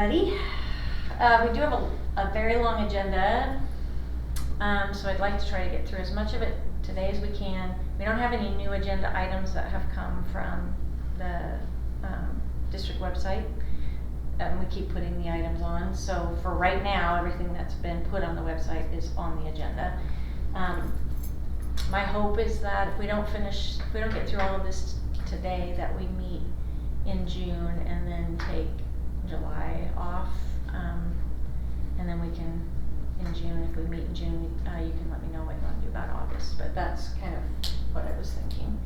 everybody. We do have a very long agenda, so I'd like to try to get through as much of it today as we can. We don't have any new agenda items that have come from the district website. We keep putting the items on, so for right now, everything that's been put on the website is on the agenda. My hope is that if we don't get through all of this today, that we meet in June and then take July off, and then we can, in June, if we meet in June, you can let me know what you want to do about August, but that's kind of what I was thinking.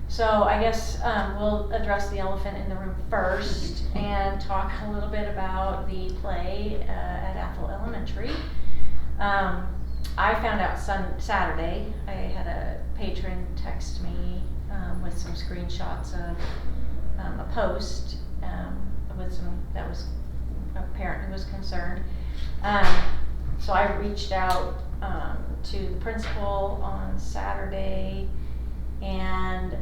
So I guess we'll address the elephant in the room first and talk a little bit about the play at Athol Elementary. I found out Saturday. I had a patron text me with some screenshots of a post that was a parent who was concerned. So I reached out to the principal on Saturday, and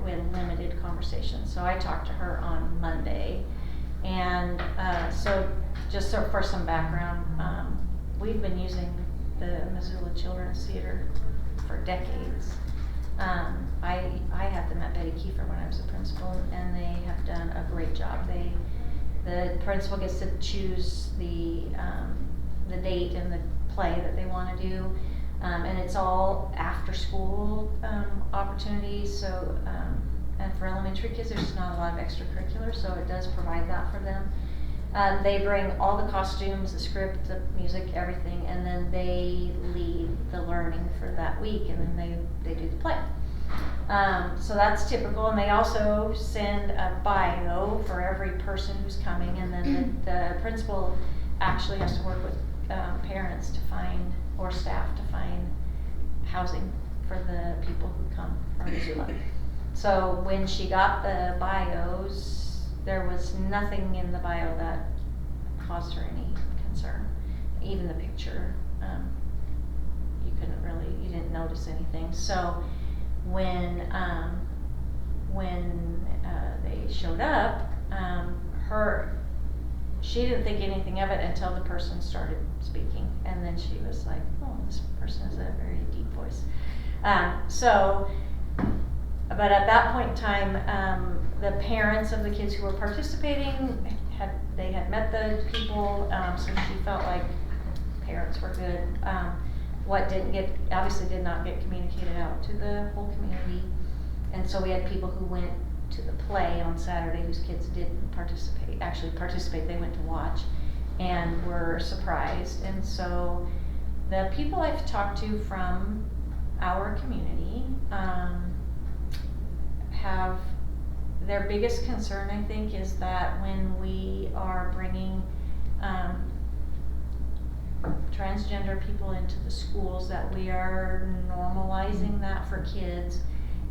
we had a limited conversation. So I talked to her on Monday, and so just for some background, we've been using the Missoula Children's Theater for decades. I had them at Betty Kiefer when I was a principal, and they have done a great job. The principal gets to choose the date and the play that they want to do, and it's all after school opportunities. So, and for elementary kids, there's not a lot of extracurricular, so it does provide that for them. They bring all the costumes, the script, the music, everything, and then they lead the learning for that week, and then they do the play. So that's typical, and they also send a bio for every person who's coming, and then the principal actually has to work with parents to find, or staff to find, housing for the people who come from Missoula. So when she got the bios, there was nothing in the bio that caused her any concern. Even the picture, you didn't notice anything. So when they showed up, she didn't think anything of it until the person started speaking, and then she was like, "Oh, this person has a very deep voice." But at that point in time, the parents of the kids who were participating had met the people, so she felt like parents were good. What obviously did not get communicated out to the whole community, and so we had people who went to the play on Saturday whose kids didn't participate. They went to watch and were surprised. And so the people I've talked to from our community have their biggest concern, I think, is that when we are bringing transgender people into the schools, that we are normalizing that for kids,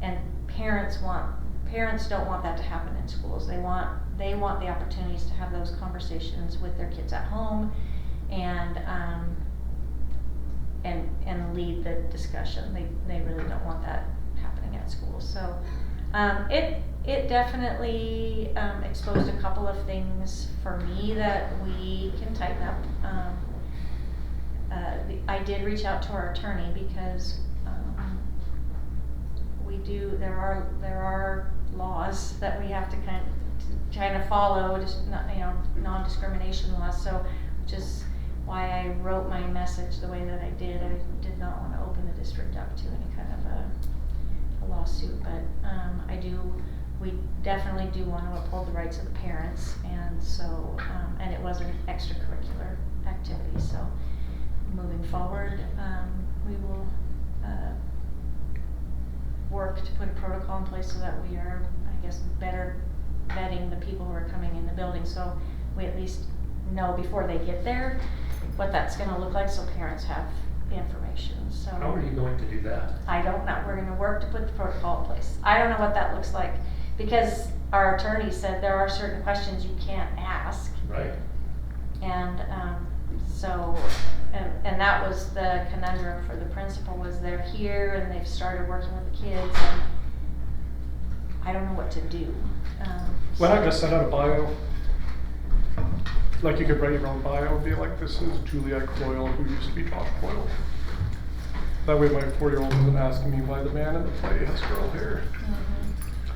and parents don't want that to happen in schools. They want the opportunities to have those conversations with their kids at home, and lead the discussion. They really don't want that happening at school. So it definitely exposed a couple of things for me that we can tighten up. I did reach out to our attorney because there are laws that we have to kind of follow, just non-discrimination laws. So, which is why I wrote my message the way that I did. I did not want to open the district up to any kind of a lawsuit, but we definitely do want to uphold the rights of the parents, and so and it was an extracurricular activity. So moving forward, we will work to put a protocol in place so that we are, I guess, better vetting the people who are coming in the building, so we at least know before they get there what that's going to look like, so parents have information. So how are you going to do that? I don't know. We're going to work to put the protocol in place. I don't know what that looks like, because our attorney said there are certain questions you can't ask. Right. And and that was the conundrum for the principal, was they're here and they've started working with the kids, and I don't know what to do. Why not just send out a bio? Like you could write your own bio and be like, this is Juliet Coyle who used to be Josh Coyle. That way my 4-year-old isn't asking me why the man in the play has curly hair.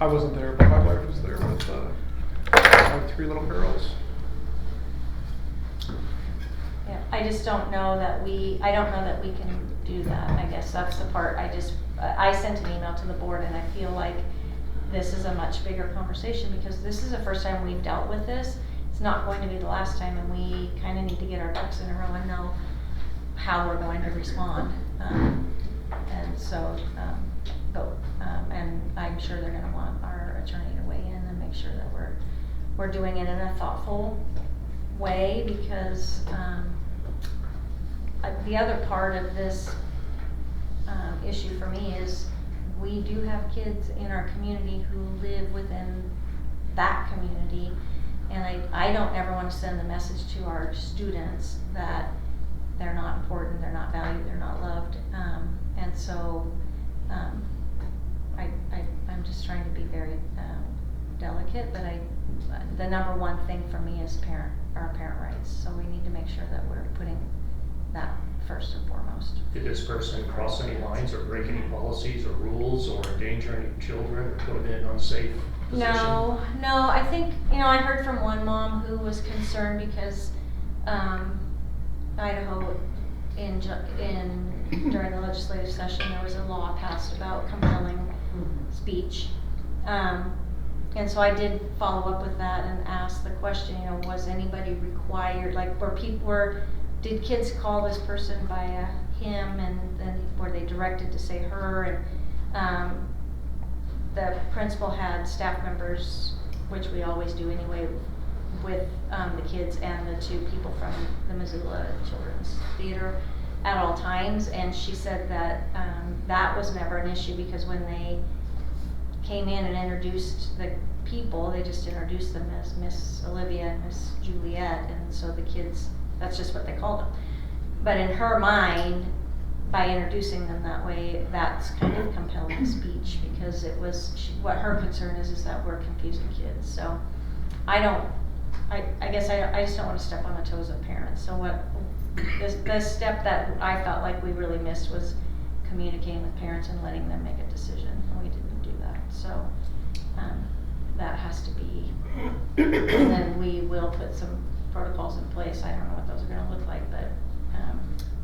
I wasn't there, but my wife was there with my 3 little girls. Yeah, I just don't know that I don't know that we can do that. I guess that's the part. I sent an email to the board, and I feel like this is a much bigger conversation because this is the first time we've dealt with this. It's not going to be the last time, and we kind of need to get our ducks in a row and know how we're going to respond. And so, and I'm sure they're going to want our attorney to weigh in and make sure that we're doing it in a thoughtful way, because the other part of this issue for me is we do have kids in our community who live within that community, and I don't ever want to send the message to our students that they're not important, they're not valued, they're not loved, and so I'm just trying to be very delicate, but the number one thing for me is our parent rights, so we need to make sure that we're putting that first and foremost. Did this person cross any lines or break any policies or rules or endanger any children or put them in an unsafe position? No, I think, I heard from one mom who was concerned because Idaho, during the legislative session, there was a law passed about compelling speech. And so I did follow up with that and ask the question, was anybody required, like did kids call this person by him, and then were they directed to say her? And the principal had staff members, which we always do anyway, with the kids and the 2 people from the Missoula Children's Theater at all times, and she said that that was never an issue because when they came in and introduced the people, they just introduced them as Miss Olivia and Miss Juliet, and so the kids, that's just what they called them. But in her mind, by introducing them that way, that's kind of compelling speech, because it was, what her concern is that we're confusing kids. So I guess I just don't want to step on the toes of parents. So the step that I felt like we really missed was communicating with parents and letting them make a decision, and we didn't do that. So that has to be, and then we will put some protocols in place. I don't know what those are going to look like, but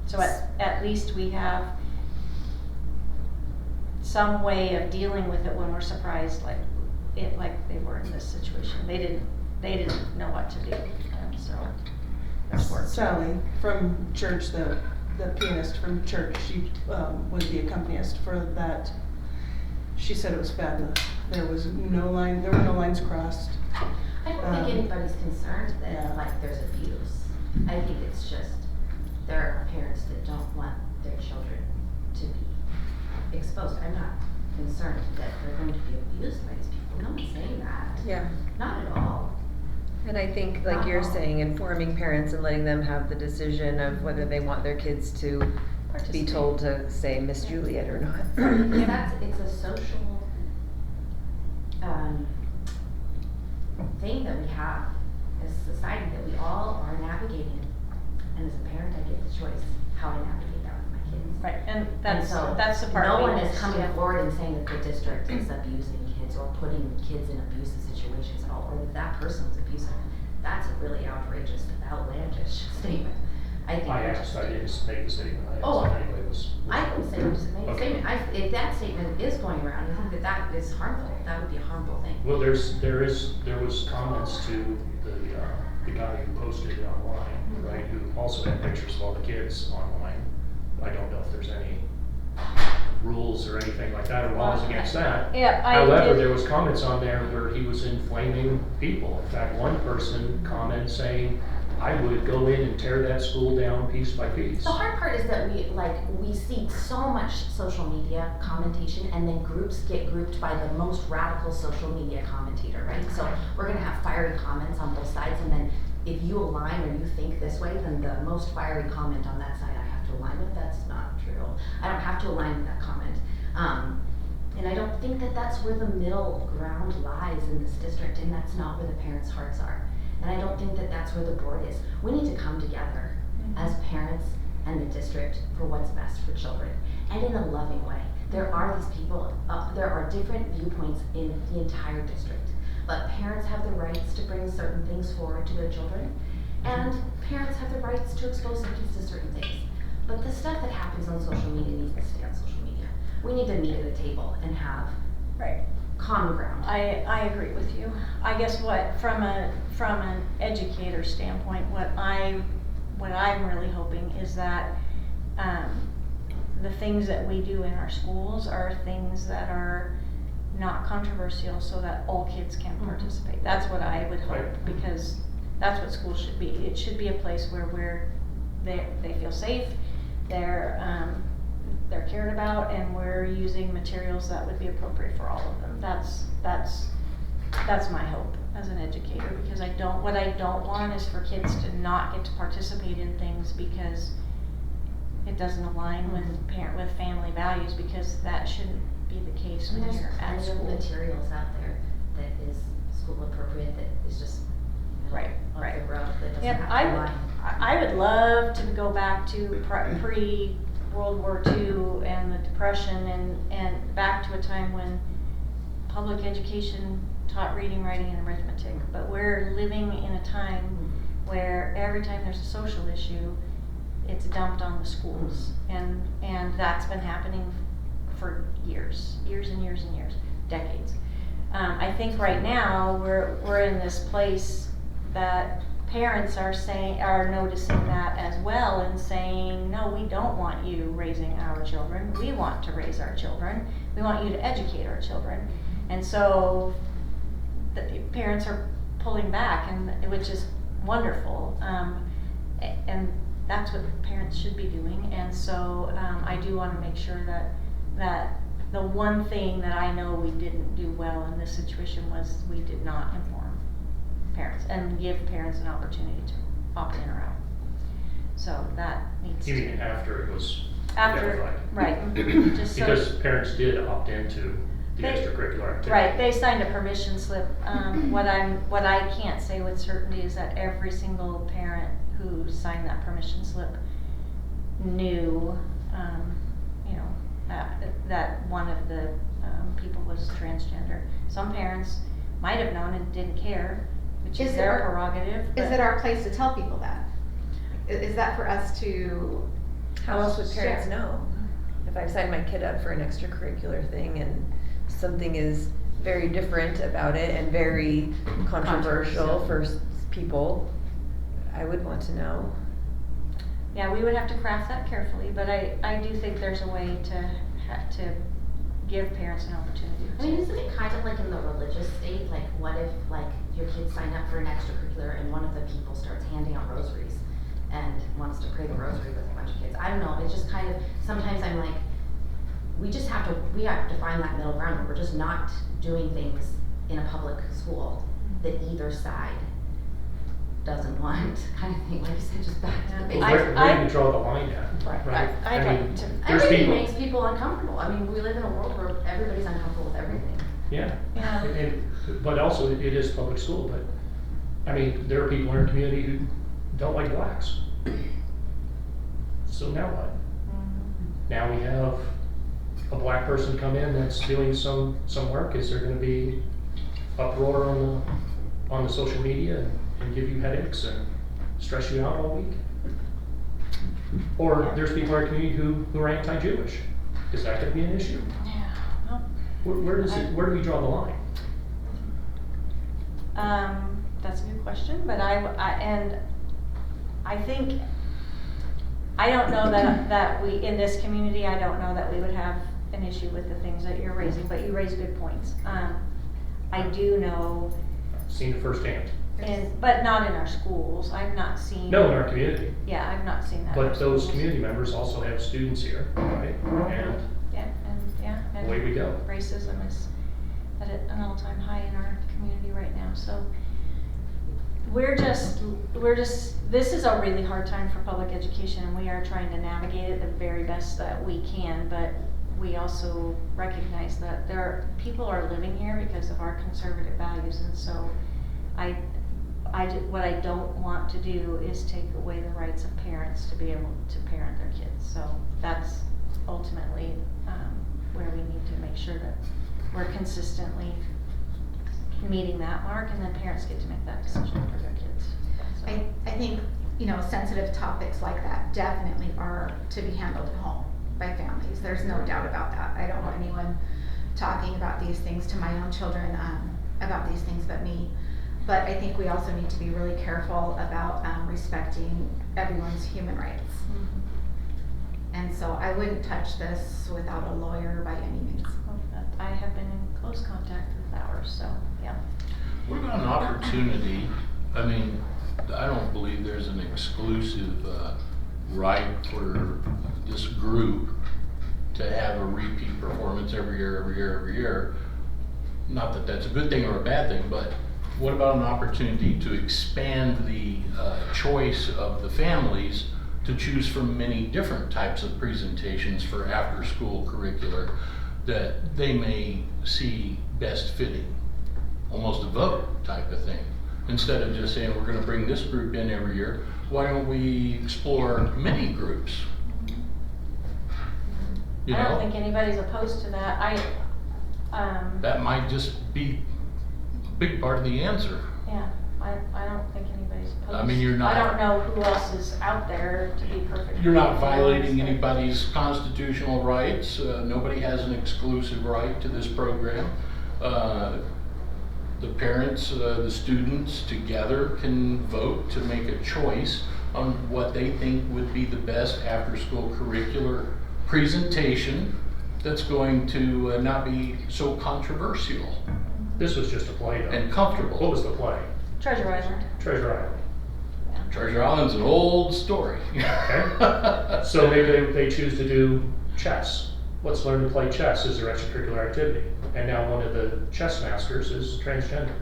so at least we have some way of dealing with it when we're surprised, like they were in this situation. They didn't know what to do, and so that's worked. Sally from church, the pianist from church, she was the accompanist for that. She said it was fabulous. There were no lines crossed. I don't think anybody's concerned that Yeah. there's abuse. I think it's just there are parents that don't want their children to be exposed. I'm not concerned that they're going to be abused by these people. No one's saying that. Yeah. Not at all. And I think, like you're saying, informing parents and letting them have the decision of whether they want their kids to be told to say Miss Juliet or not. Because it's a social thing that we have as a society that we all are navigating. And as a parent, I get the choice how I navigate that with my kids. Right, and that's the part. No one we is missed, coming yeah. forward and saying that the district is abusing kids or putting kids in abusive situations at all, or that that person was abusive. That's a really outrageous, outlandish statement. I think. I asked, I didn't make the statement. I asked Oh, if anybody was. I didn't say just make a Okay. statement. If that statement is going around, I think that is harmful. That would be a harmful thing. Well, there was comments to the guy who posted it online, right, who also had pictures of all the kids online. I don't know if there's any rules or anything like that or laws against that. Yeah, However, there was comments on there where he was inflaming people. In fact, one person commented saying, I would go in and tear that school down piece by piece. The hard part is that we see so much social media commentation, and then groups get grouped by the most radical social media commentator, right? So we're gonna have fiery comments on both sides, and then if you align or you think this way, then the most fiery comment on that side I have to align with. That's not true. I don't have to align with that comment. And I don't think that that's where the middle ground lies in this district, and that's not where the parents' hearts are. And I don't think that that's where the board is. We need to come together as parents and the district for what's best for children, and in a loving way. There are these people, there are different viewpoints in the entire district, but parents have the rights to bring certain things forward to their children, and parents have the rights to expose their kids to certain things. But the stuff that happens on social media needs to stay on social media. We need to meet at a table and have Right. common ground. I agree with you. I guess from an educator standpoint, what I'm really hoping is that the things that we do in our schools are things that are not controversial, so that all kids can participate. That's what I would hope, Right. because that's what schools should be. It should be a place where they feel safe, they're cared about, and we're using materials that would be appropriate for all of them. That's my hope as an educator, because what I don't want is for kids to not get to participate in things because it doesn't align with family values, because that shouldn't be the case when There's you're at plenty of school. materials out there that is school appropriate, that is just Right, off right. the road, that doesn't Yep, have to I align. would love to go back to pre-World War II and the Depression, and back to a time when public education taught reading, writing, and arithmetic. But we're living in a time where every time there's a social issue, it's dumped on the schools, and that's been happening for years and years, decades. I think right now we're in this place that parents are noticing that as well, and saying, no, we don't want you raising our children. We want to raise our children. We want you to educate our children. And so the parents are pulling back, which is wonderful. And that's what parents should be doing. And so I do want to make sure that the one thing that I know we didn't do well in this situation was we did not inform parents and give parents an opportunity to opt in or out. So that needs to. Even after it was After, identified. right. Just so- Because parents did opt into the They- extracurricular activity. Right, they signed a permission slip. What I can't say with certainty is that every single parent who signed that permission slip knew, that one of the people was transgender. Some parents might have known and didn't care, which is Is it their our- prerogative. Is but- it our place to tell people that? Is that for us to? How else would parents share? know? If I've signed my kid up for an extracurricular thing and something is very different about it and very controversial for people, I would want to know. Yeah, we would have to craft that carefully, but I do think there's a way to give parents an opportunity. I mean, isn't it kind of like in the religious state, like what if your kids sign up for an extracurricular and one of the people starts handing out rosaries and wants to pray the rosary with a bunch of kids? I don't know, it's just kind of, sometimes I'm like, we have to find that middle ground where we're just not doing things in a public school that either side doesn't want, kind of thing, like you said, just back to the basics. Where do you draw the line at, right? I'd I mean, like to. there's Everything people- makes people uncomfortable. I mean, we live in a world where everybody's uncomfortable with everything. Yeah. Yeah. But also, it is public school, but, I mean, there are people in our community who don't like blacks. So now what? Now we have a black person come in that's doing some work. Is there gonna be uproar on the social media and give you headaches and stress you out all week? Or there's people in our community who are anti-Jewish. Is that gonna be an issue? Yeah, well, Where do we draw the line? that's a good question, but I think, I don't know that we, in this community, I don't know that we would have an issue with the things that you're raising, but you raise good points. I do know, Seen it firsthand. but not in our schools, I've not seen. No, in our community. Yeah, I've not seen that. in our But those schools. community members also have students here, right? And And away we go. racism is at an all-time high in our community right now, so we're just, this is a really hard time for public education, and we are trying to navigate it the very best that we can, but we also recognize that people are living here because of our conservative values, and so what I don't want to do is take away the rights of parents to be able to parent their kids. So that's ultimately where we need to make sure that we're consistently meeting that mark, and then parents get to make that decision for their kids. So. I think, sensitive topics like that definitely are to be handled at home by families. There's no doubt about that. I don't want anyone talking about these things to my own children, about these things but me. But I think we also need to be really careful about respecting everyone's human rights. Mm-hmm. And so I wouldn't touch this without a lawyer by any means. I have been in close contact with ours, so yeah. What about an opportunity? I mean, I don't believe there's an exclusive right for this group to have a repeat performance every year. Not that that's a good thing or a bad thing, but what about an opportunity to expand the choice of the families to choose from many different types of presentations for after-school curricular that they may see best fitting? Almost a vote type of thing. Instead of just saying we're going to bring this group in every year, why don't we explore many groups? You I know? don't think anybody's opposed to that. That might just be a big part of the answer. Yeah, I don't think anybody's opposed. I mean, you're not- I don't know who else is out there, to be perfectly. You're not violating honest. anybody's constitutional rights. Nobody has an exclusive right to this program. The parents, the students together can vote to make a choice on what they think would be the best after-school curricular presentation that's going to not be so controversial This was just a play though. and comfortable. What was the play? Treasure Island. Treasure Island. Treasure Island's an old story. Okay. So maybe they choose to do chess. Let's learn to play chess as their extracurricular activity. And now one of the chess masters is transgender.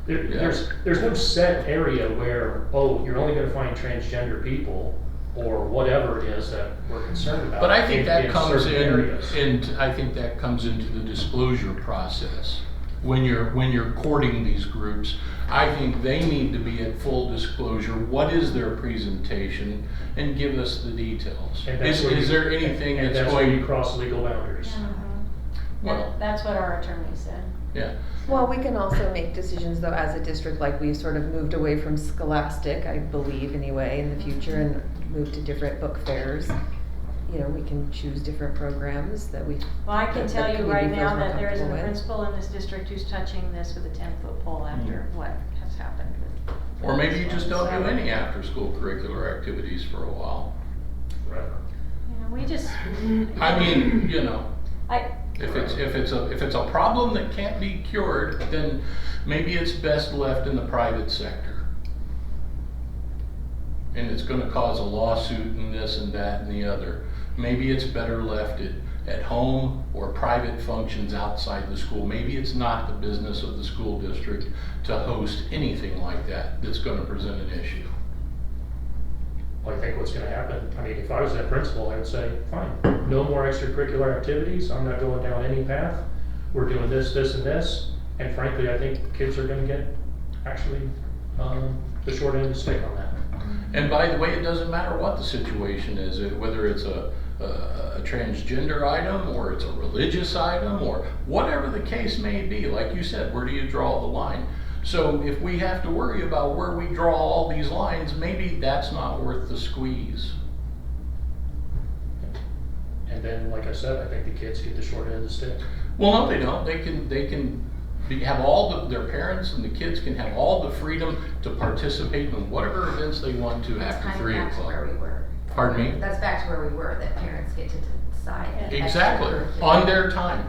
There's no set area where, oh, you're only gonna find transgender people or whatever it is that we're concerned about. But I think that in comes certain in, areas. and I think that comes into the disclosure process. When you're courting these groups, I think they need to be at full disclosure. What is their presentation, and give us the details. And that's where Is you- there anything and that's where you going? cross legal boundaries. Well, That's what our attorney said. yeah. Well, we can also make decisions though as a district, like we've sort of moved away from Scholastic, I believe anyway, in the future, and moved to different book fairs. We can choose different programs that we. Well, I can that tell the you community right feels now more that there isn't a comfortable with. principal in this district who's touching this with a 10-foot pole after what has happened with. Or maybe you just don't do So, any after-school curricular activities for a while. Forever. We just. I mean, I, if it's a problem that can't be cured, then maybe it's best left in the private sector. And it's gonna cause a lawsuit and this and that and the other. Maybe it's better left at home or private functions outside the school. Maybe it's not the business of the school district to host anything like that that's gonna present an issue. Well, I think what's gonna happen, I mean, if I was that principal, I would say, fine, no more extracurricular activities, I'm not going down any path. We're doing this, this, and this, and frankly, I think kids are gonna get actually the short end of the stick on that. And by the way, it doesn't matter what the situation is, whether it's a transgender item or it's a religious item or whatever the case may be. Like you said, where do you draw the line? So if we have to worry about where we draw all these lines, maybe that's not worth the squeeze. And then, like I said, I think the kids get the short end of the stick. Well, no, they don't. They can have their parents and the kids can have all the freedom to participate in whatever events they want to That's after kind of 3 back to where o'clock. we were. Pardon me? That's back to where we were, that parents get to decide. Exactly, extracurricular. on their time.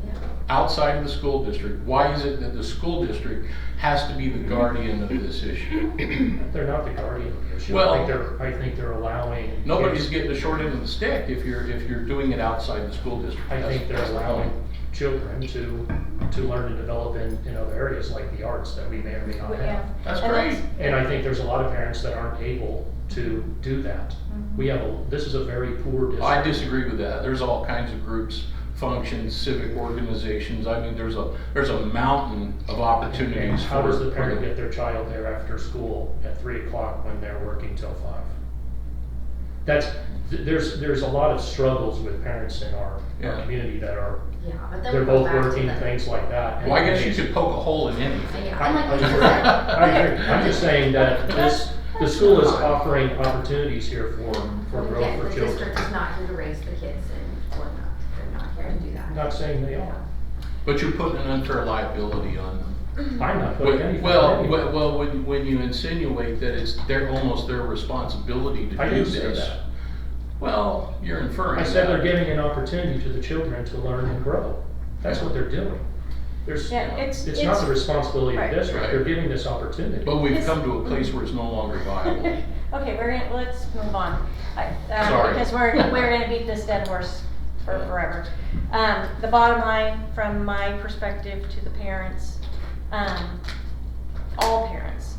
Yeah. Outside of the school district. Why is it that the school district has to be the guardian of this issue? They're not the guardian of the issue. Well- I think they're allowing. Nobody's kids- getting the short end of the stick if you're doing it outside the school district. I think they're That's the allowing point. children to learn and develop in other areas like the arts that we may or may not yeah. have. That's And great. And I think there's a lot of parents that aren't able to do that. Mhm. We have this is a very poor district. I disagree with that. There's all kinds of groups, functions, civic organizations. I mean, there's a mountain of And opportunities for. how does the parent for get their child there after school at 3 o'clock when they're working till 5? There's a lot of struggles with parents in our Yeah. community that are, Yeah, but then they're we go both back to working, the. things like that. Well, I guess you could poke a hole in anything. Yeah, I I'm like, agree. Lisa said. I agree. I'm just saying that the school is offering opportunities here for But growth again, for the children. district is not here to raise the kids and we're not, they're not here to do that. I'm not saying they are. But you're putting an unfair liability on them. I'm not putting anything. Well, on anyone. well, when you insinuate that it's almost their responsibility to I do didn't say this. that. Well, you're inferring I said they're that. giving an opportunity to the children to learn and grow. That's what they're doing. Yeah, it's Not the responsibility of right. the district, Right. they're giving this opportunity. But we've This- come to a place where it's no longer viable. Okay, let's move on. Sorry. Because we're gonna beat this dead horse for forever. The bottom line, from my perspective to the parents, all parents,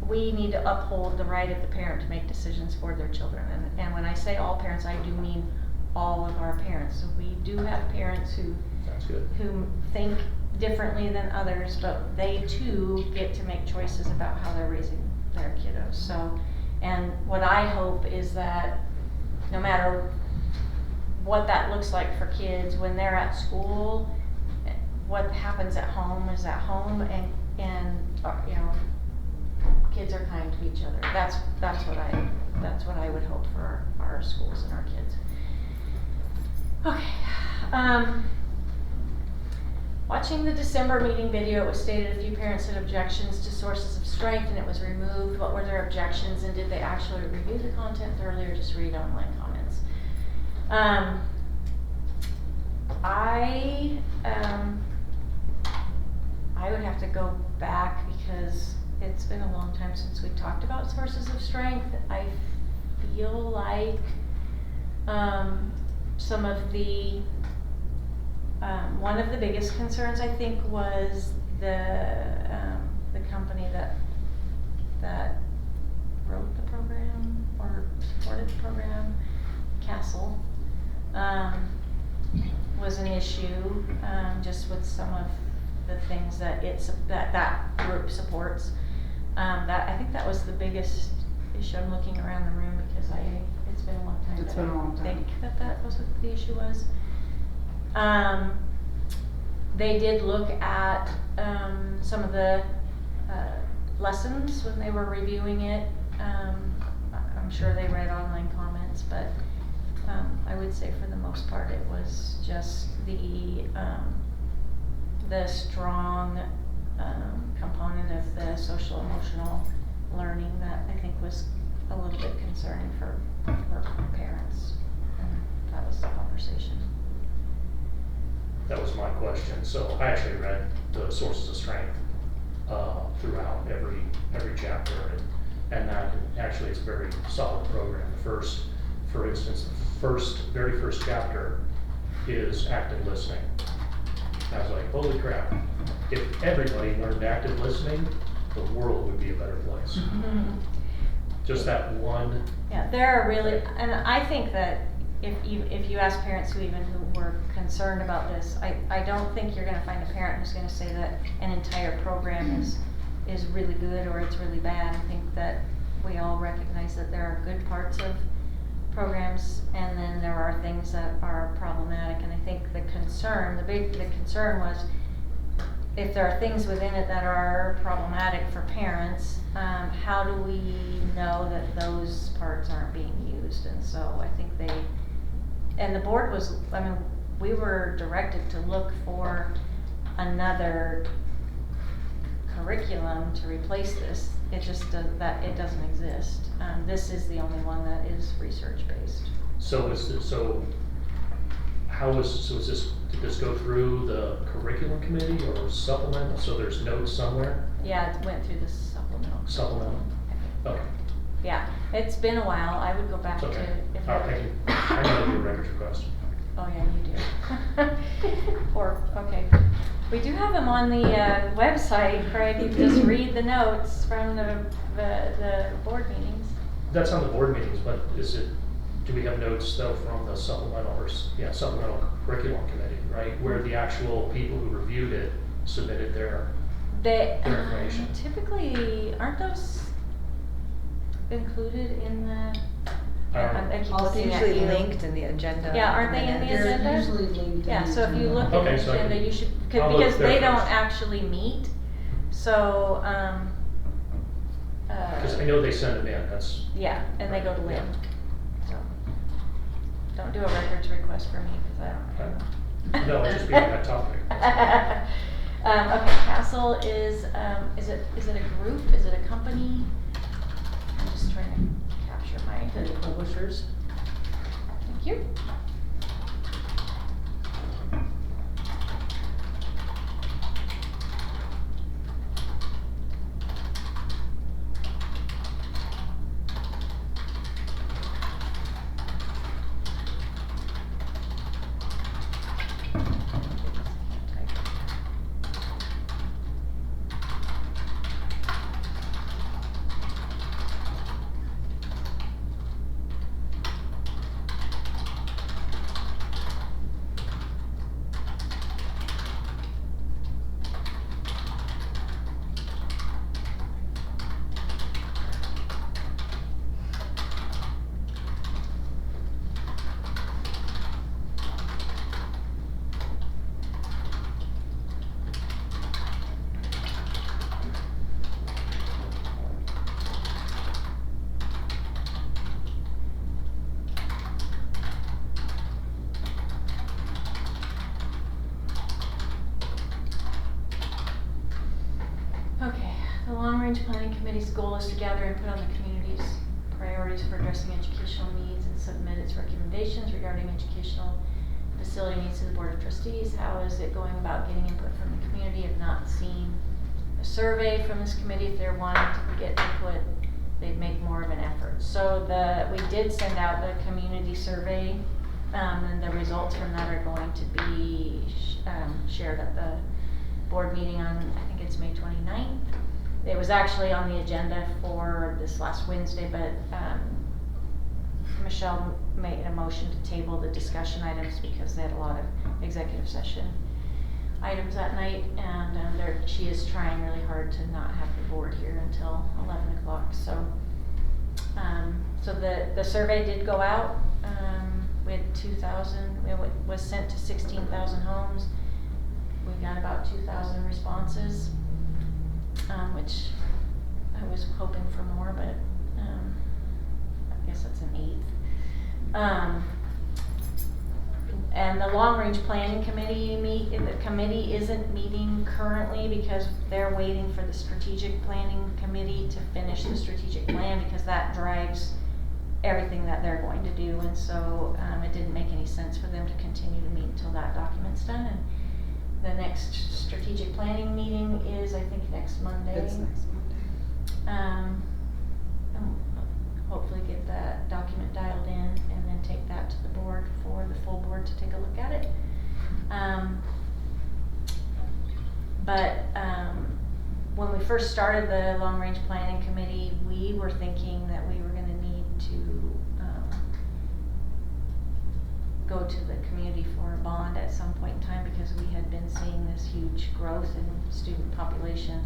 we need to uphold the right of the parent to make decisions for their children. And when I say all parents, I do mean all of our parents. So we do have parents who That's good. think differently than others, but they too get to make choices about how they're raising their kiddos. So, and what I hope is that no matter what that looks like for kids when they're at school, what happens at home is at home, and you know, kids are kind to each other. That's what I would hope for our schools and our kids. Okay. Watching the December meeting video, it was stated a few parents had objections to sources of strength and it was removed. What were their objections, and did they actually review the content thoroughly or just read online comments? I would have to go back because it's been a long time since we talked about sources of strength. I feel like some of the one of the biggest concerns I think was the company that wrote the program or supported the program, Castle, was an issue just with some of the things that that group supports. I think that was the biggest issue. I'm looking around the room because it's been a long time. It's been a long time. I think that was what the issue was. They did look at some of the lessons when they were reviewing it. I'm sure they read online comments, but I would say for the most part it was just the strong component of the social emotional learning that I think was a little bit concerning for parents, and that was the conversation. That was my question. So I actually read the sources of strength throughout every chapter, and that actually it's a very solid program. For instance, the very first chapter is active listening. I was like, holy crap! If everybody learned active listening, the world would be a better place. Just that one. Yeah, there are really, and I think that if you ask parents who were concerned about this, I don't think you're gonna find a parent who's gonna say that an entire program is really good or it's really bad. I think that we all recognize that there are good parts of programs and then there are things that are problematic, and I think the concern was if there are things within it that are problematic for parents, how do we know that those parts aren't being used? And so I think and the board was, we were directed to look for another curriculum to replace this. It just it doesn't exist. This is the only one that is research based. Did this go through the curriculum committee or supplemental? So there's notes somewhere? Yeah, it went through the supplemental. Supplemental? Okay. Yeah, it's been a while. I would go back It's okay. to if Thank you. I know your records request. Oh yeah, you do. Okay. We do have them on the website, Craig. You just read the notes from the board meetings. That's on the board meetings, but do we have notes though from the supplemental supplemental curriculum committee, right? Where the actual people who reviewed it submitted their information. Typically, aren't those included in the? I don't know. I keep It's looking at usually you. linked in the agenda. Yeah, aren't they in the minutes. agenda? They're usually linked. Yeah, in so if you the look at Okay, the so I agenda, can- you should, I'll look because there they don't first. actually meet, so, Because I know they send them in, that's, yeah, and they go to Yeah. Lynn, so. Don't do a records request for me, cause I don't have. no, just being that topic. Okay, Castle is it a group, is it a company? I'm just trying to capture my, The publishers. thank you. Okay, the long-range planning committee's goal is to gather input on the community's priorities for addressing educational needs and submit its recommendations regarding educational facility needs to the Board of Trustees. How is it going about getting input from the community? I've not seen a survey from this committee. If they're wanting to get input, they'd make more of an effort. So we did send out the community survey, and the results from that are going to be shared at the board meeting on, I think it's May 29th. It was actually on the agenda for this last Wednesday, but Michelle made a motion to table the discussion items because they had a lot of executive session items that night, and she is trying really hard to not have the board here until 11 o'clock. So, so the survey did go out. We had 2,000. It was sent to 16,000 homes. We got about 2,000 responses, which I was hoping for more, but I guess that's an eighth. And the long-range planning committee the committee isn't meeting currently because they're waiting for the strategic planning committee to finish the strategic plan, because that drives everything that they're going to do, and so it didn't make any sense for them to continue to meet until that document's done. And the next strategic planning meeting is, I think, next Monday. It's next Monday. And hopefully get that document dialed in and then take that to the board for the full board to take a look at it. When we first started the long-range planning committee, we were thinking that we were going to need to go to the community for a bond at some point in time, because we had been seeing this huge growth in student population,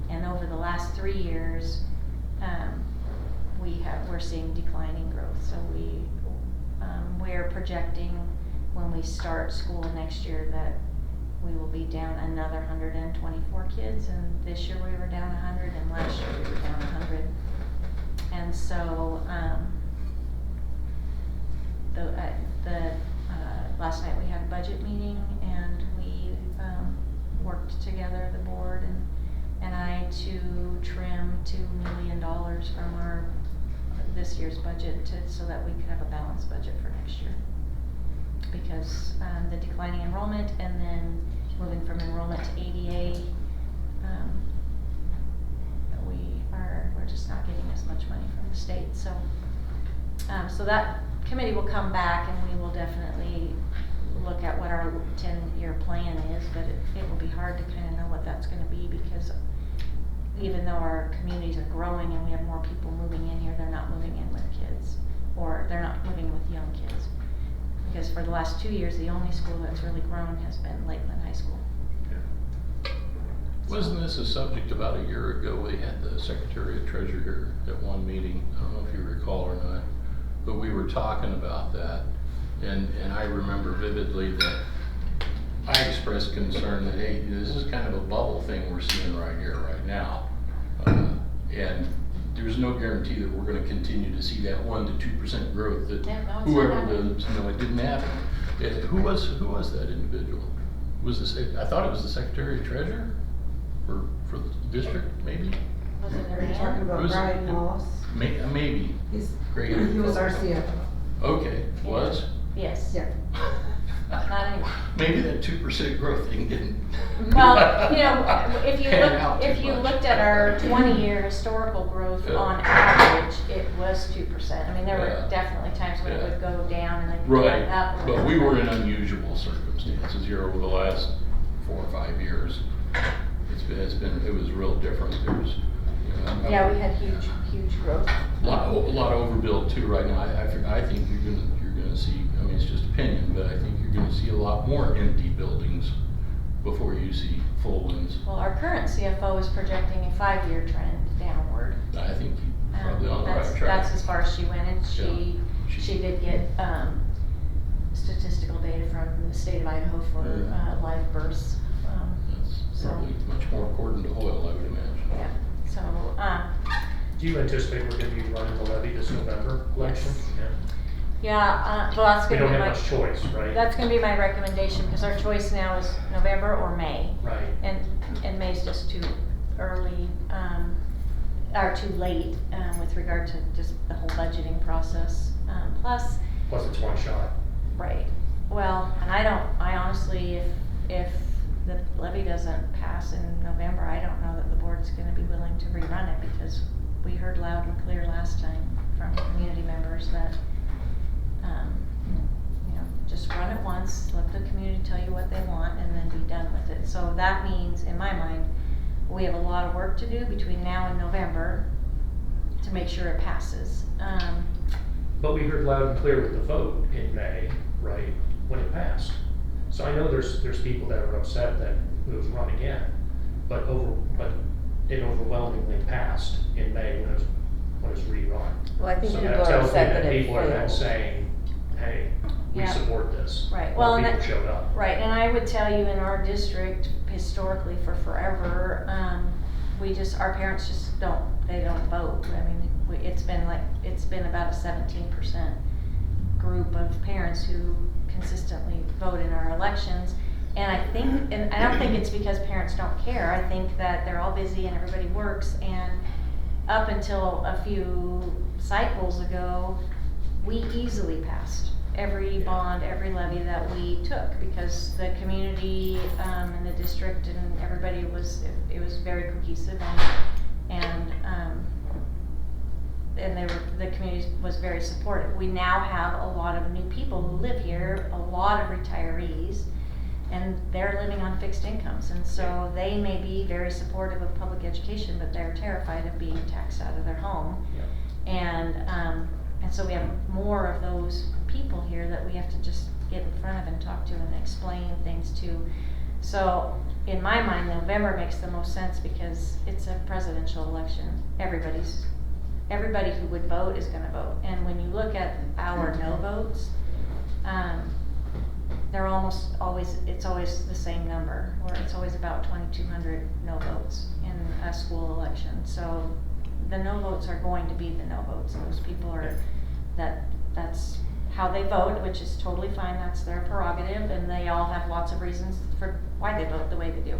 and over the last 3 years we're seeing declining growth. So we're projecting when we start school next year that we will be down another 124 kids, and this year we were down 100, and last year we were down 100. And so last night we had a budget meeting, and we worked together, the board and I, to trim $2 million from this year's budget so that we could have a balanced budget for next year. Because the declining enrollment and then moving from enrollment to ADA, we're just not getting as much money from the state. So so that committee will come back, and we will definitely look at what our 10-year plan is, but it will be hard to kind of know what that's gonna be, because even though our communities are growing and we have more people moving in here, they're not moving in with kids, or they're not moving in with young kids. Because for the last 2 years, the only school that's really grown has been Lakeland High School. Wasn't this a subject about a year ago? We had the Secretary of Treasury here at one meeting. I don't know if you recall or not, but we were talking about that. And I remember vividly that I expressed concern that, hey, this is kind of a bubble thing we're seeing right here, right now. And there's no guarantee that we're gonna continue to see that 1 to 2% growth that Yeah, no, it's not whoever happening. it didn't happen. Who was that individual? I thought it was the Secretary of Treasurer? For the district, maybe? Was it Are you their talking hand? about Who's- Brian Moss? Maybe. He's, Great. he was our CFO. Okay, was? Yes. Yeah. Not anymore. Maybe that 2% growth thing didn't. Well, you know, if you pan out look, if too you much. looked at our 20-year historical growth Yeah. on average, it was 2%. I mean, there Yeah. were definitely times when it Yeah. would go down and then Right, go up. but we were in unusual circumstances here over the last 4 or 5 years. It was real different. There was, Yeah, we had huge growth. a lot of overbuild too right now. I think you're gonna see, I mean, it's just opinion, but I think you're gonna see a lot more empty buildings before you see full ones. Well, our current CFO is projecting a 5-year trend downward. I think you're probably on the right That's track. as far as she went, and she did get statistical data from the state of Idaho for live births. That's probably much more according to Hoyle, I would imagine. Yeah, so, Do you anticipate we're gonna be running the levy this November election? yeah, well, that's We gonna don't be have my, much choice, right? that's gonna be my recommendation, because our choice now is November or May. Right. And May's just too early, or too late, with regard to just the whole budgeting process. Plus, Plus it's one shot. right, well, and I honestly, if the levy doesn't pass in November, I don't know that the board's gonna be willing to rerun it, because we heard loud and clear last time from community members that, you know, just run it once, let the community tell you what they want, and then be done with it. So that means, in my mind, we have a lot of work to do between now and November to make sure it passes. But we heard loud and clear with the vote in May, right, when it passed. So I know there's people that are upset that it was run again, but it overwhelmingly passed in May when it was rerun. Well, I think So people that are tells me upset that that it people are then failed. saying, hey, we Yeah. support this. Right. More Well, and people that- showed up. Right, and I would tell you, in our district, historically for forever, our parents just don't vote. I mean, it's been about a 17% group of parents who consistently vote in our elections. And I don't think it's because parents don't care. I think that they're all busy and everybody works, and up until a few cycles ago, we easily passed every bond, every levy that we took, because the community, and the district and everybody it was very cohesive, and the community was very supportive. We now have a lot of new people who live here, a lot of retirees, and they're living on fixed incomes, and so they may be very supportive of public education, but they're terrified of being taxed out of their home. Yeah. And so we have more of those people here that we have to just get in front of and talk to and explain things to. So in my mind, November makes the most sense, because it's a presidential election. Everybody who would vote is gonna vote. And when you look at our no votes, they're almost always, it's always the same number, or it's always about 2,200 no votes in a school election. So the no votes are going to be the no votes. Those people are, that's how they vote, which is totally fine. That's their prerogative, and they all have lots of reasons for why they vote the way they do.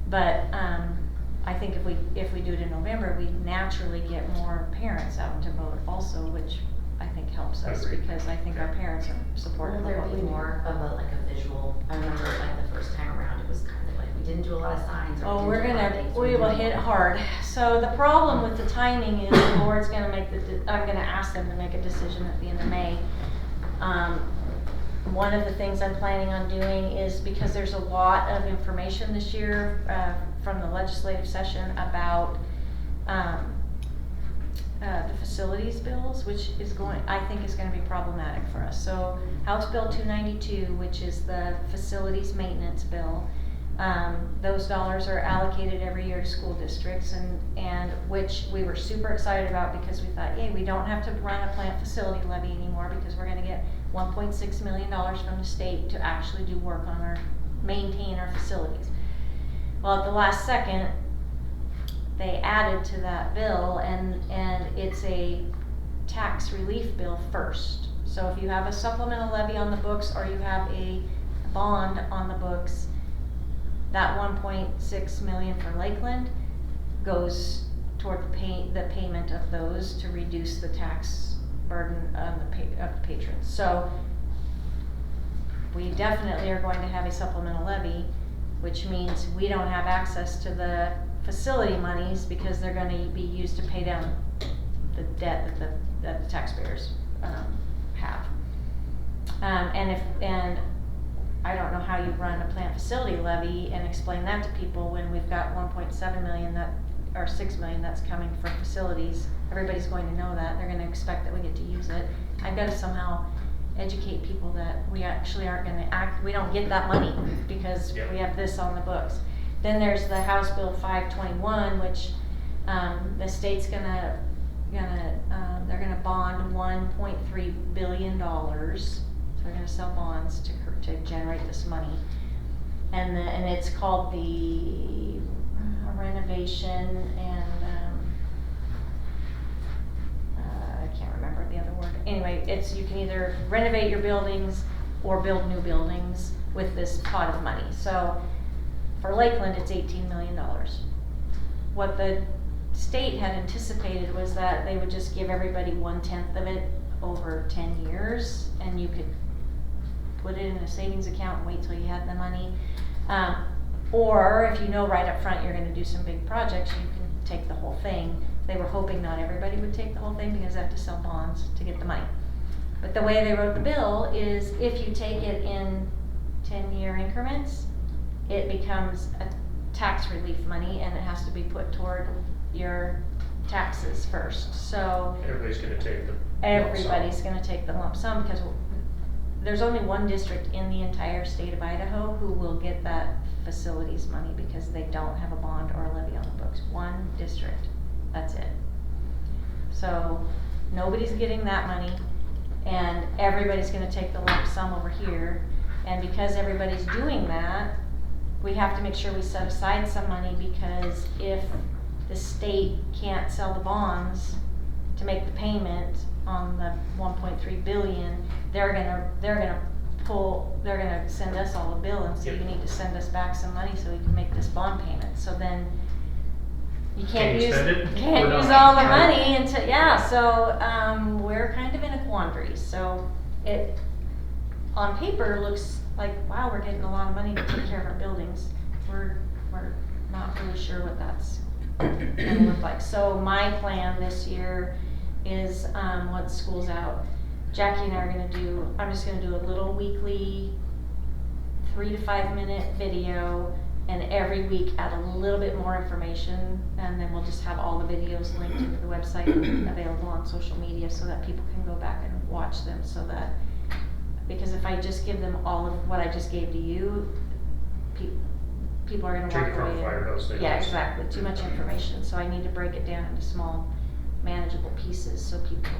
But I think if we do it in November, we naturally get more parents out to vote also, which I think helps us, Agreed. because I think our parents are supportive Will of there what be we do. more of a visual? I remember the first time around, it was kind of like, we didn't do a lot of signs. Oh, we didn't do a lot of things. we will hit hard. So the problem with the timing is the board's gonna I'm gonna ask them to make a decision at the end of May. one of the things I'm planning on doing is, because there's a lot of information this year from the legislative session about the facilities bills, which is I think is going to be problematic for us. So House Bill 292, which is the facilities maintenance bill, those dollars are allocated every year to school districts, and which we were super excited about because we thought, yay, we don't have to run a plant facility levy anymore because we're going to get $1.6 million from the state to actually do work on maintain our facilities. Well, at the last second, they added to that bill, and it's a tax relief bill first. So if you have a supplemental levy on the books or you have a bond on the books, that 1.6 million for Lakeland goes toward the payment of those to reduce the tax burden of the patrons. So we definitely are going to have a supplemental levy, which means we don't have access to the facility monies because they're going to be used to pay down the debt that the taxpayers have. And I don't know how you run a plant facility levy and explain that to people when we've got 1.7 million or 6 million that's coming for facilities. Everybody's going to know that. They're going to expect that we get to use it. I've got to somehow educate people that we actually aren't going to we don't get that money because we have this on the books. Then there's the House Bill 521, which the state's they're gonna bond $1.3 billion. So they're gonna sell bonds to generate this money, and it's called the renovation and I can't remember the other word. Anyway, you can either renovate your buildings or build new buildings with this pot of money. So for Lakeland, it's $18 million. What the state had anticipated was that they would just give everybody 1/10 of it over 10 years, and you could put it in a savings account and wait till you had the money. Or if you know right up front you're going to do some big projects, you can take the whole thing. They were hoping not everybody would take the whole thing because they have to sell bonds to get the money. But the way they wrote the bill is if you take it in 10-year increments, it becomes a tax relief money and it has to be put toward your taxes first. So Everybody's gonna take the everybody's going to take the lump sum because there's only one district in the entire state of Idaho who will get that facilities money because they don't have a bond or a levy on the books. One district, that's it. So nobody's getting that money, and everybody's going to take the lump sum over here. And because everybody's doing that, we have to make sure we set aside some money, because if the state can't sell the bonds to make the payment on the 1.3 billion, they're gonna send us all a bill and say, you need to send us back some money so we can make this bond payment. So then you can't use all the money until, so we're kind of in a quandary. So it on paper looks like, wow, we're getting a lot of money to take care of our buildings. We're not really sure what that's gonna look like. So my plan this year is, once school's out, Jackie and I are I'm just gonna do a little weekly 3 to 5 minute video, and every week add a little bit more information, and then we'll just have all the videos linked to the website and available on social media so that people can go back and watch them. So that, because if I just give them all of what I just gave to you, people are gonna walk away. Yeah, exactly. Too much information. So I need to break it down into small, manageable pieces so people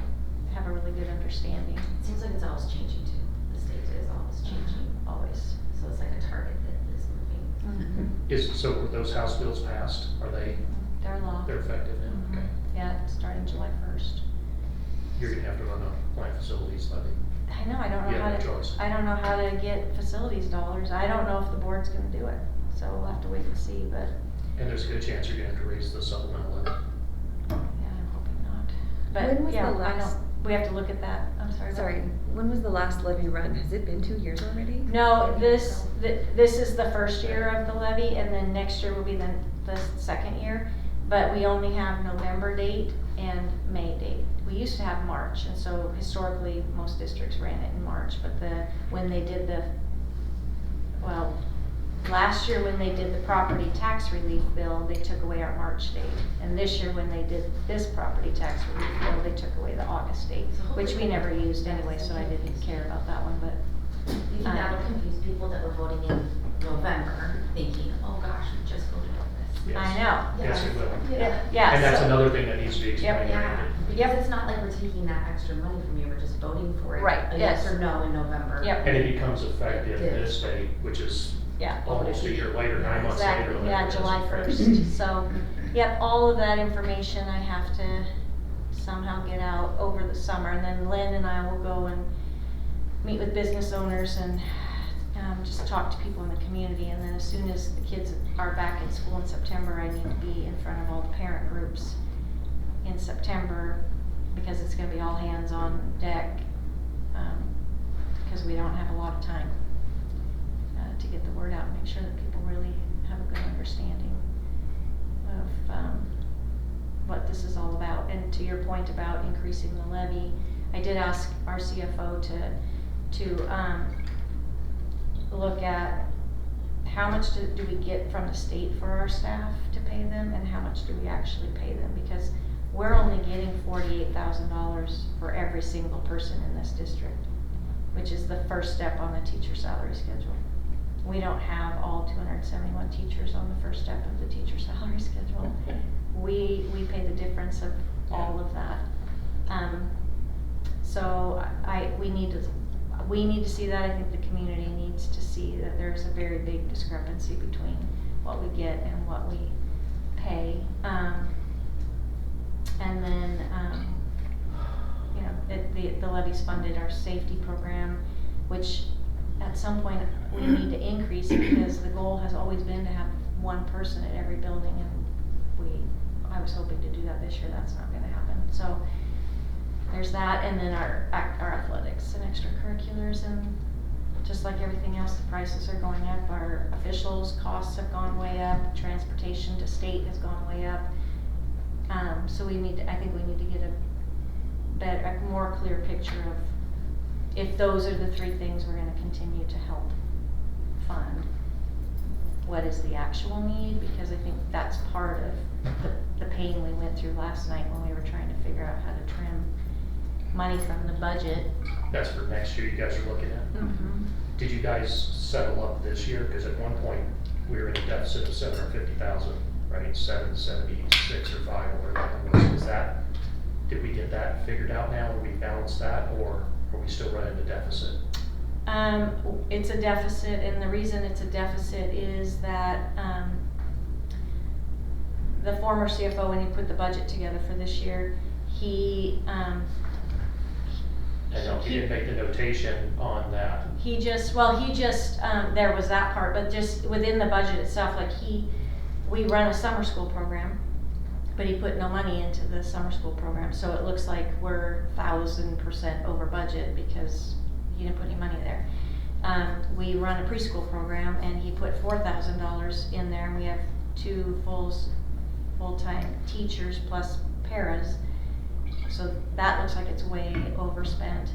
have a really good understanding. It seems like it's always changing too. The state is always changing. Always. So it's like a target that is moving. So were those House bills passed? Are they? They're law. They're effective now. Okay. Yeah, starting July 1st. You're gonna have to run a plant facilities levy. I know. I don't know You how have to. no choice. I don't know how to get facilities dollars. I don't know if the board's going to do it. So we'll have to wait and see. But And there's a good chance you're gonna have to raise the supplemental levy. yeah, I'm hoping not. But When was yeah, the last- we have to look at that. I'm sorry. Sorry, when was the last levy run? Has it been 2 years already? No, this is the first year of the levy, and then next year will be the second year. But we only have November date and May date. we used to have March, and so historically, most districts ran it in March, but when they did last year when they did the property tax relief bill, they took away our March date. And this year when they did this property tax relief bill, they took away the August date, which we never used anyway, so I didn't care about that one, but. You think that'll confuse people that were voting in November, thinking, oh gosh, we just voted on this? Yes. I know. Yes, it will. Yeah. And that's so- another thing that needs to be explained. Yeah, because Yep. it's not like we're taking that extra money from you, we're just voting for it. Right, A yes. yes or no in November. Yep. And it becomes effective It this date, which is Yeah. almost a year later, 9 months later. Exactly, than yeah, it is. July 1st, so, yep, all of that information I have to somehow get out over the summer, and then Lynn and I will go and meet with business owners and just talk to people in the community, and then as soon as the kids are back in school in September, I need to be in front of all the parent groups in September, because it's gonna be all hands on deck, because we don't have a lot of time to get the word out and make sure that people really have a good understanding of what this is all about. And to your point about increasing the levy, I did ask our CFO to look at how much do we get from the state for our staff to pay them, and how much do we actually pay them, because we're only getting $48,000 for every single person in this district, which is the first step on the teacher salary schedule. We don't have all 271 teachers on the first step of the teacher salary schedule. We pay the difference of all of that. So we need to see that. I think the community needs to see that there's a very big discrepancy between what we get and what we pay. And then, the levies funded our safety program, which at some point we need to increase, because the goal has always been to have one person at every building, and I was hoping to do that this year. That's not gonna happen. So there's that, and then our athletics and extracurriculars, and just like everything else, the prices are going up. Our officials' costs have gone way up. Transportation to state has gone way up. So I think we need to get a more clear picture of if those are the three things we're gonna continue to help fund, what is the actual need? Because I think that's part of the pain we went through last night when we were trying to figure out how to trim money from the budget. That's for next year you guys are looking at. Mm-hmm. Did you guys settle up this year? Because at one point, we were in a deficit of 750,000, right? 776 or 5 or whatever that was. Did we get that figured out now? Or we balanced that, or are we still running a deficit? It's a deficit, and the reason it's a deficit is that the former CFO, when he put the budget together for this year, he didn't make the notation on that. there was that part, but just within the budget itself, we run a summer school program, but he put no money into the summer school program, so it looks like we're 1,000% over budget because he didn't put any money there. We run a preschool program, and he put $4,000 in there, and we have 2 full-time teachers plus paras. So that looks like it's way overspent.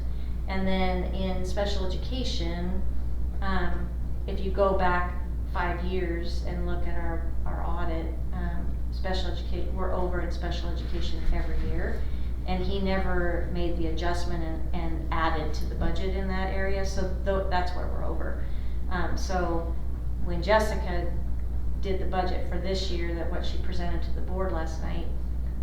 And then in special education, if you go back 5 years and look at our audit, we're over in special education every year. And he never made the adjustment and added to the budget in that area, so that's where we're over. So when Jessica did the budget for this year, what she presented to the board last night,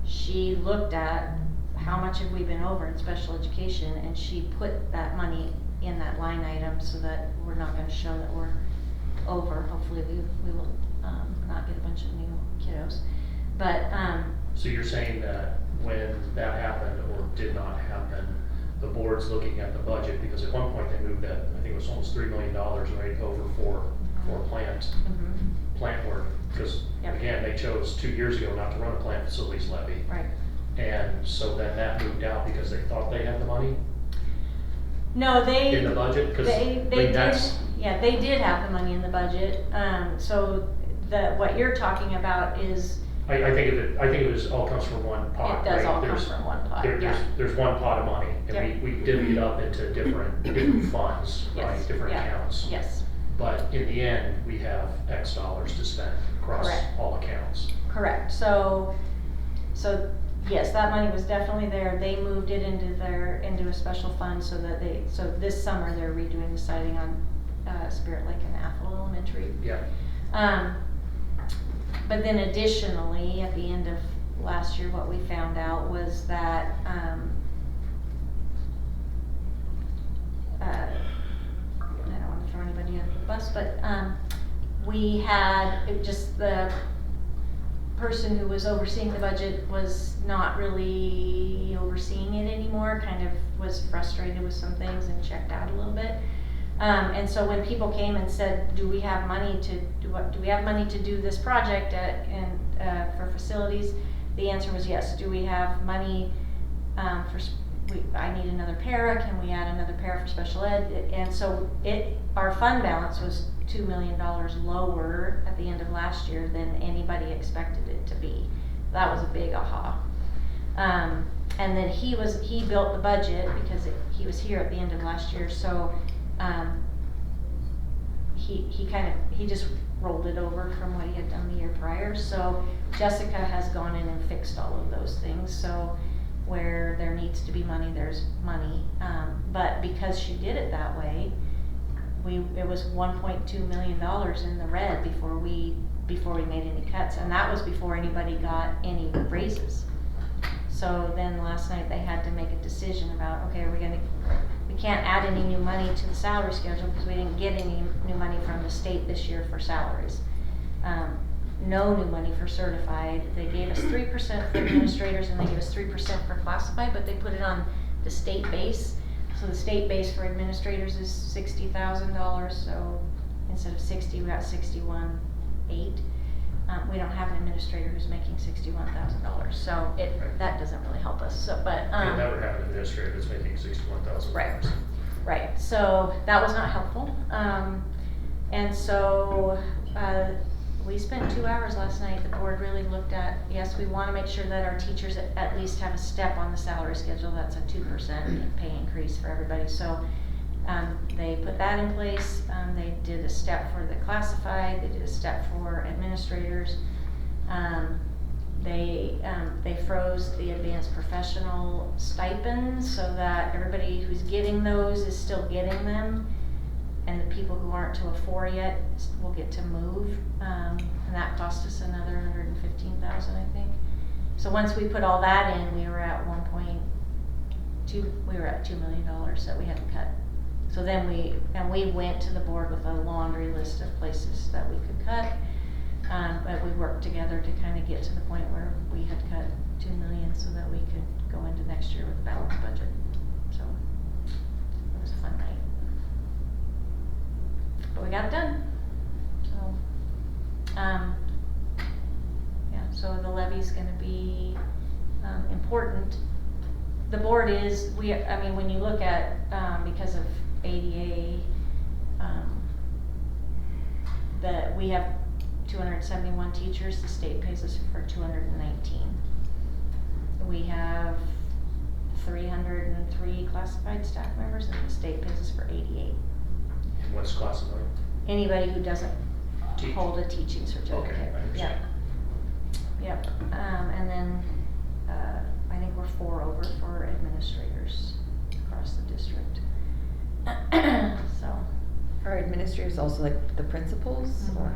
she looked at how much have we been over in special education, and she put that money in that line item so that we're not gonna show that we're over. Hopefully we will not get a bunch of new kiddos. But So you're saying that when that happened or did not happen, the board's looking at the budget, because at one point they moved that, I think it was almost $3 million, right, over for plant work, because Yep. again, they chose 2 years ago not to run a plant facilities levy. right. And so then that moved out because they thought they had the money No, they. in the budget, because They did, yeah, they did have the money in the budget. So what you're talking about is I think it was, all comes from one pot, It does right? all come There's- from one pot, yeah. There's one pot of money, and Yep. we divvy it up into different funds, right, Yes, different yeah, accounts. Yes, But in the end, we have X dollars to spend across Correct. all accounts. correct. So yes, that money was definitely there. They moved it into a special fund so that so this summer they're redoing the siding on Spirit Lake and Athol Elementary. Yeah, But then additionally, at the end of last year, what we found out was that, I don't wanna throw anybody under the bus, but, we had, the person who was overseeing the budget was not really overseeing it anymore, kind of was frustrated with some things and checked out a little bit. And so when people came and said, do we have money to do this project for facilities? The answer was yes. Do we have money, I need another para, can we add another para for special ed? And so our fund balance was $2 million lower at the end of last year than anybody expected it to be. That was a big aha. And then he built the budget because he was here at the end of last year, so he just rolled it over from what he had done the year prior. So Jessica has gone in and fixed all of those things. So where there needs to be money, there's money. But because she did it that way, it was $1.2 million in the red before we made any cuts, and that was before anybody got any raises. So then last night they had to make a decision about, okay, we can't add any new money to the salary schedule because we didn't get any new money from the state this year for salaries. No new money for certified. They gave us 3% for administrators and they gave us 3% for classified, but they put it on the state base. So the state base for administrators is $60,000. So instead of 60, we got 61.8. We don't have an administrator who's making $61,000, so that doesn't really help us. So, but you'll never have an administrator that's making $61,000. Right. So that was not helpful. And so we spent 2 hours last night. The board really looked at, yes, we want to make sure that our teachers at least have a step on the salary schedule. That's a 2% pay increase for everybody. So they put that in place. They did a step for the classified. They did a step for administrators. They froze the advanced professional stipends so that everybody who's getting those is still getting them, and the people who aren't to a 4 yet will get to move. And that cost us another $115,000, I think. So once we put all that in, we were at $2 million that we had to cut. So then we went to the board with a laundry list of places that we could cut. But we worked together to kind of get to the point where we had cut $2 million so that we could go into next year with a balanced budget. So it was a fun night. But we got it done. So, so the levy's gonna be important. The board is, when you look at, because of ADA, that we have 271 teachers, the state pays us for 219. We have 303 classified staff members and the state pays us for 88. And what's classified? Anybody who doesn't Teach. hold a teaching certificate. Okay, I understand. Yep. And then I think we're 4 over for administrators across the district. So. Are administrators also like the principals or?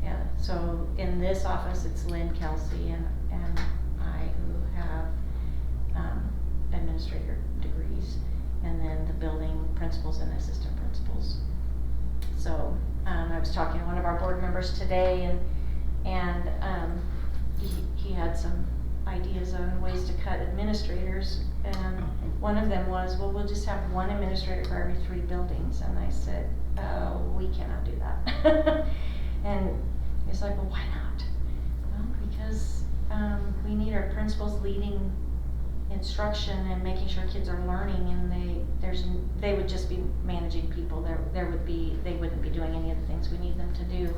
Yeah, so in this office, it's Lynn, Kelsey, and I who have administrator degrees, and then the building principals and assistant principals. So I was talking to one of our board members today, and he had some ideas on ways to cut administrators, and one of them was, well, we'll just have one administrator for every 3 buildings, and I said, we cannot do that. And he's like, well, why not? Well, because we need our principals leading instruction and making sure kids are learning, and they would just be managing people. They wouldn't be doing any of the things we need them to do.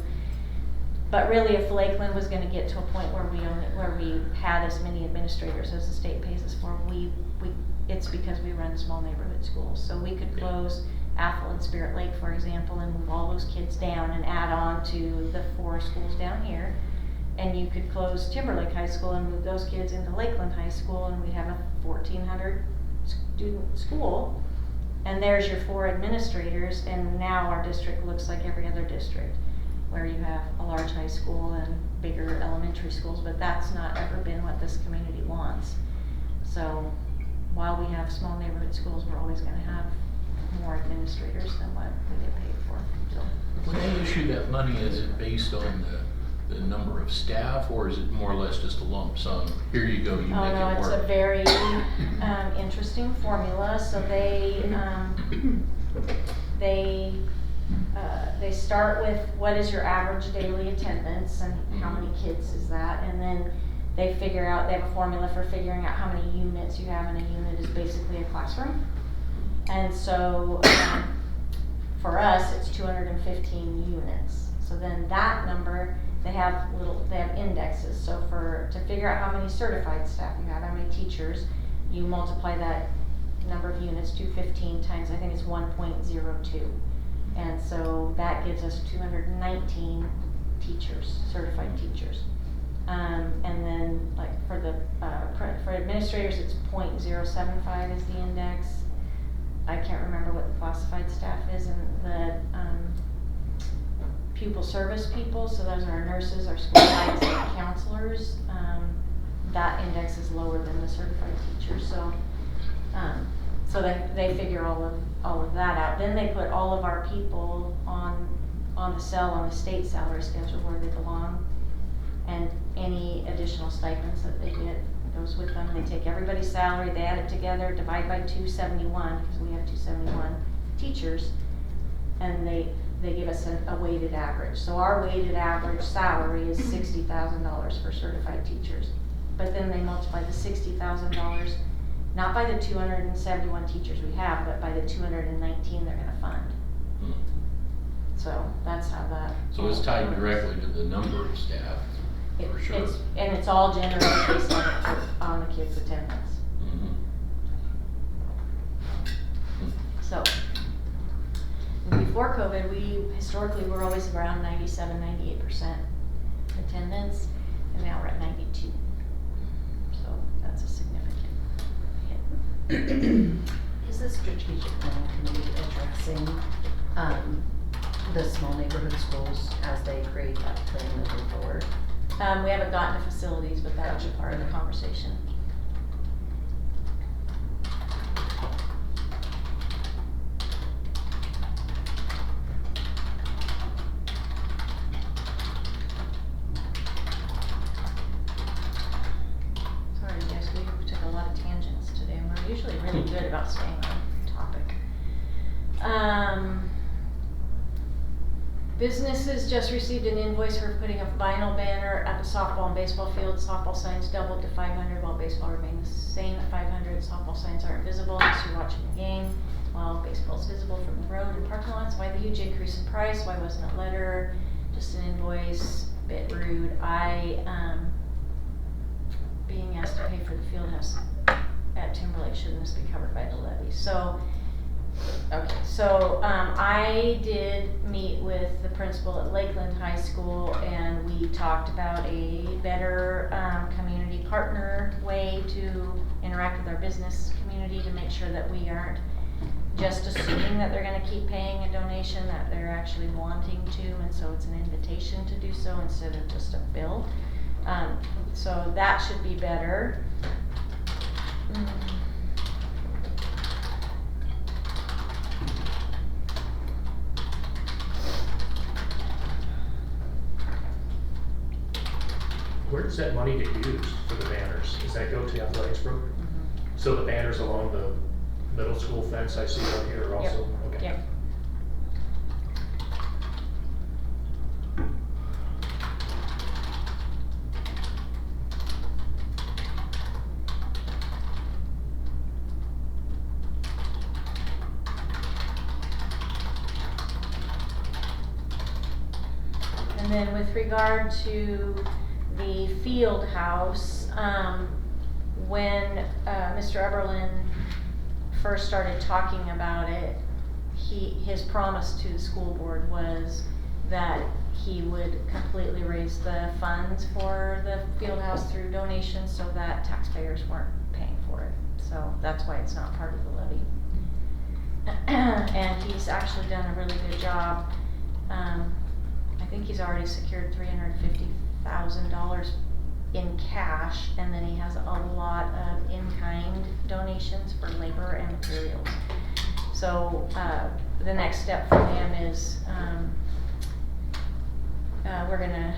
But really, if Lakeland was gonna get to a point where we had as many administrators as the state pays us for, it's because we run small neighborhood schools. So we could close Athol and Spirit Lake, for example, and move all those kids down and add on to the 4 schools down here. And you could close Timberlake High School and move those kids into Lakeland High School, and we'd have a 1,400 student school. And there's your 4 administrators, and now our district looks like every other district, where you have a large high school and bigger elementary schools, but that's not ever been what this community wants. So while we have small neighborhood schools, we're always gonna have more administrators than what we get paid for, so. When they issue that money, is it based on the number of staff, or is it more or less just a lump sum? Here you go, you make it work. Oh, no, it's a very interesting formula. So they start with what is your average daily attendance and how many kids is that, and then they figure out, they have a formula for figuring out how many units you have, and a unit is basically a classroom. And so for us, it's 215 units. So then that number, they have indexes. So to figure out how many certified staff you have, how many teachers, you multiply that number of units, 215 times, I think it's 1.02. And so that gives us 219 teachers, certified teachers. And then like for administrators, it's 0.075 is the index. I can't remember what the classified staff is, and the pupil service people, so those are our nurses, our school guides, and counselors. That index is lower than the certified teachers, so they figure all of that out. Then they put all of our people on the state salary schedule where they belong, and any additional stipends that they get goes with them. They take everybody's salary, they add it together, divide by 271, because we have 271 teachers, and they give us a weighted average. So our weighted average salary is $60,000 for certified teachers. But then they multiply the $60,000 not by the 271 teachers we have, but by the 219 they're gonna fund. Hmm. So that's how that. So it's tied directly to the number of staff, for sure. It's all generated based on the kids' attendance. Mhm. So, before COVID, we historically were always around 97-98% attendance, and now we're at 92. So that's a significant hit. Is the strategic plan committee addressing the small neighborhood schools as they create that plan moving forward? We haven't gotten to facilities, but that'll be part of the conversation. Sorry, guys, we took a lot of tangents today, and we're usually really good about staying on topic. Businesses just received an invoice for putting a vinyl banner at the softball and baseball field. Softball signs doubled to 500 while baseball remained the same at 500. Softball signs aren't visible unless you're watching the game, while baseball's visible from the road and parking lots. Why the huge increase in price? Why wasn't a letter, just an invoice? Bit rude. Being asked to pay for the field house at Timberlake, shouldn't this be covered by the levy? So, okay, so I did meet with the principal at Lakeland High School, and we talked about a better community partner way to interact with our business community to make sure that we aren't just assuming that they're going to keep paying a donation, that they're actually wanting to, and so it's an invitation to do so instead of just a bill. So that should be better. Where does that money get used for the banners? Does that go to the athletics program? So the banners along the middle school fence I see out here are also? Okay. Yep. And And then with regard to the field house, when Mr. Eberlin first started talking about it, his promise to the school board was that he would completely raise the funds for the field house through donations so that taxpayers weren't paying for it. So that's why it's not part of the levy. And he's actually done a really good job. I think he's already secured $350,000 in cash, and then he has a lot of in-kind donations for labor and materials. So the next step for him is we're gonna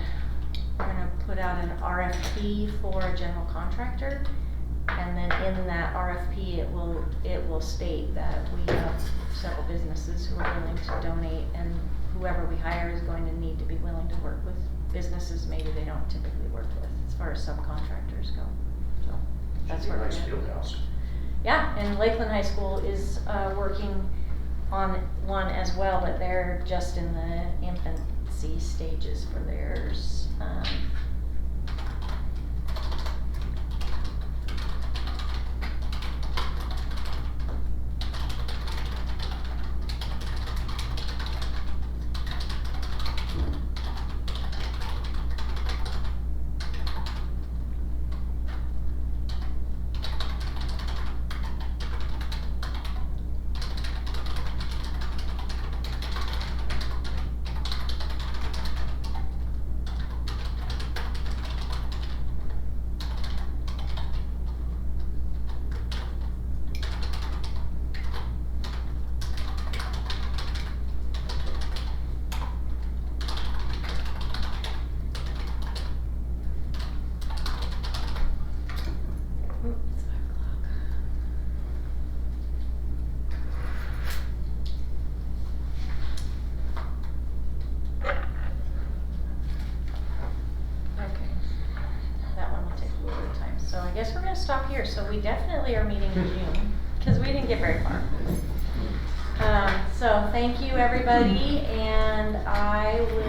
put out an RFP for a general contractor, and then in that RFP it will state that we have several businesses who are willing to donate, and whoever we hire is going to need to be willing to work with businesses maybe they don't typically work with as far as subcontractors go. So that's Should be where a we're nice at. field house. Yeah, and Lakeland High School is working on one as well, but they're just in the infancy stages for theirs. It's 5 o'clock. Okay, that one will take a little bit of time. So I guess we're gonna stop here. So we definitely are meeting in June, because we didn't get very far. So thank you, everybody, and I will